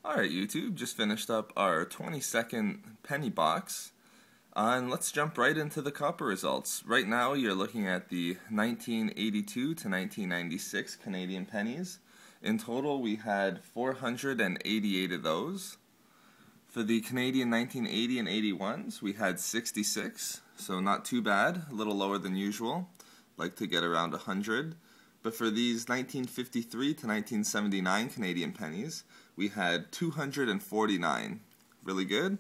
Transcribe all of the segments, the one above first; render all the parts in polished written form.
Alright YouTube, just finished up our 20-second penny box, and let's jump right into the copper results. Right now you're looking at the 1982 to 1996 Canadian pennies. In total we had 488 of those. For the Canadian 1980 and 81s we had 66, so not too bad, a little lower than usual. Like to get around 100. But for these 1953 to 1979 Canadian pennies, we had 249. Really good.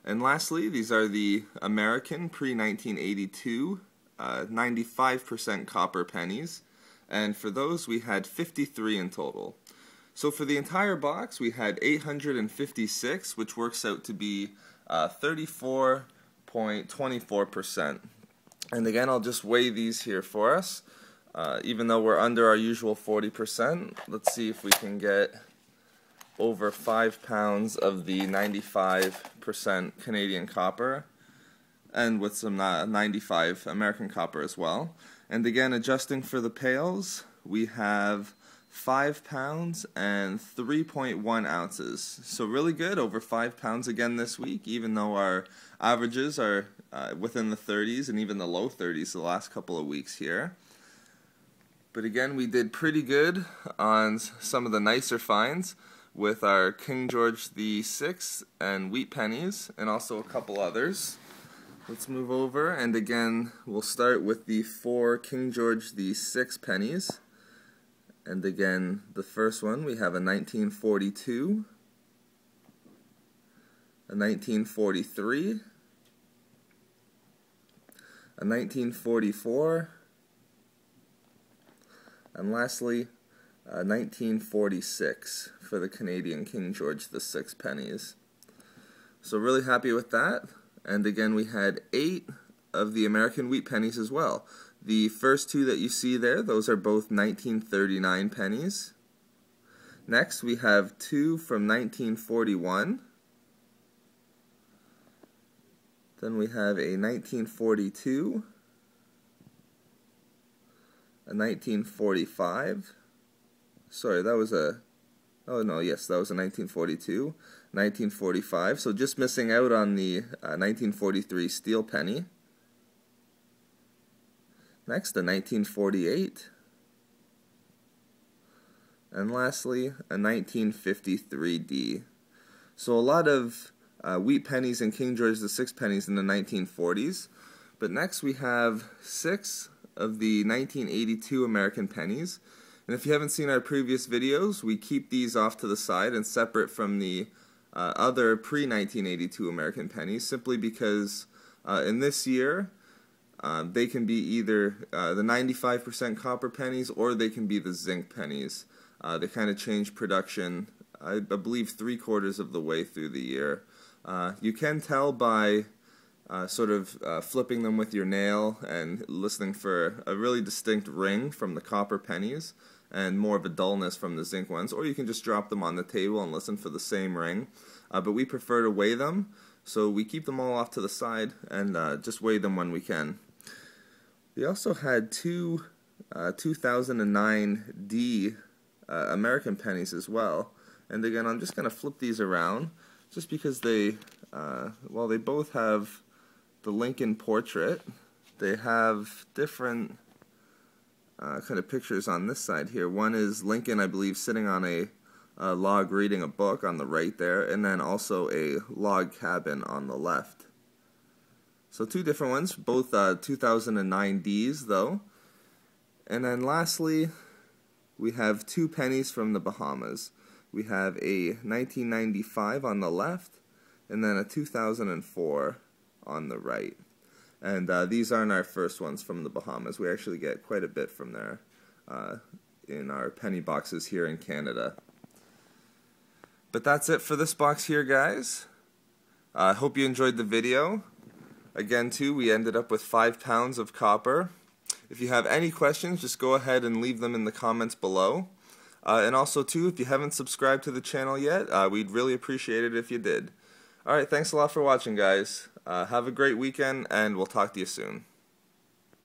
And lastly, these are the American pre-1982 95% copper pennies. And for those, we had 53 in total. So for the entire box, we had 856, which works out to be 34.24%. And again, I'll just weigh these here for us. Even though we're under our usual 40%, let's see if we can get over 5 pounds of the 95% Canadian copper, and with some 95 American copper as well. And again, adjusting for the pails, we have 5 pounds and 3.1 ounces. So really good, over 5 pounds again this week, even though our averages are within the 30s and even the low 30s the last couple of weeks here. But again, we did pretty good on some of the nicer finds with our King George VI and wheat pennies, and also a couple others. Let's move over, and again, we'll start with the 4 King George VI pennies. And again, the first one, we have a 1942, a 1943, a 1944, and lastly, 1946 for the Canadian King George VI pennies. So really happy with that. And again, we had 8 of the American wheat pennies as well. The first 2 that you see there, those are both 1939 pennies. Next, we have 2 from 1941. Then we have a 1942. A 1945, sorry, that was a, oh no, yes, that was a 1942, 1945, so just missing out on the 1943 steel penny. Next, a 1948, and lastly, a 1953D. So a lot of wheat pennies and King George VI pennies in the 1940s, but next we have 6 of the 1982 American pennies. And if you haven't seen our previous videos, we keep these off to the side and separate from the other pre-1982 American pennies, simply because in this year they can be either the 95% copper pennies or they can be the zinc pennies. They kind of change production, I believe, 3/4 of the way through the year. You can tell by flipping them with your nail and listening for a really distinct ring from the copper pennies and more of a dullness from the zinc ones, or you can just drop them on the table and listen for the same ring. But we prefer to weigh them, so we keep them all off to the side and just weigh them when we can. We also had 2 2009D American pennies as well, and again I'm just going to flip these around just because they, well, they both have the Lincoln portrait. They have different kind of pictures on this side here. One is Lincoln, I believe, sitting on a log reading a book on the right there, and then also a log cabin on the left. So 2 different ones, both 2009Ds though. And then lastly, we have 2 pennies from the Bahamas. We have a 1995 on the left, and then a 2004 on the right. And these aren't our first ones from the Bahamas. We actually get quite a bit from there in our penny boxes here in Canada. But that's it for this box here, guys. I hope you enjoyed the video. Again, too, we ended up with 5 pounds of copper. If you have any questions, just go ahead and leave them in the comments below. And also, too, if you haven't subscribed to the channel yet, we'd really appreciate it if you did. Alright, thanks a lot for watching, guys. Have a great weekend, and we'll talk to you soon.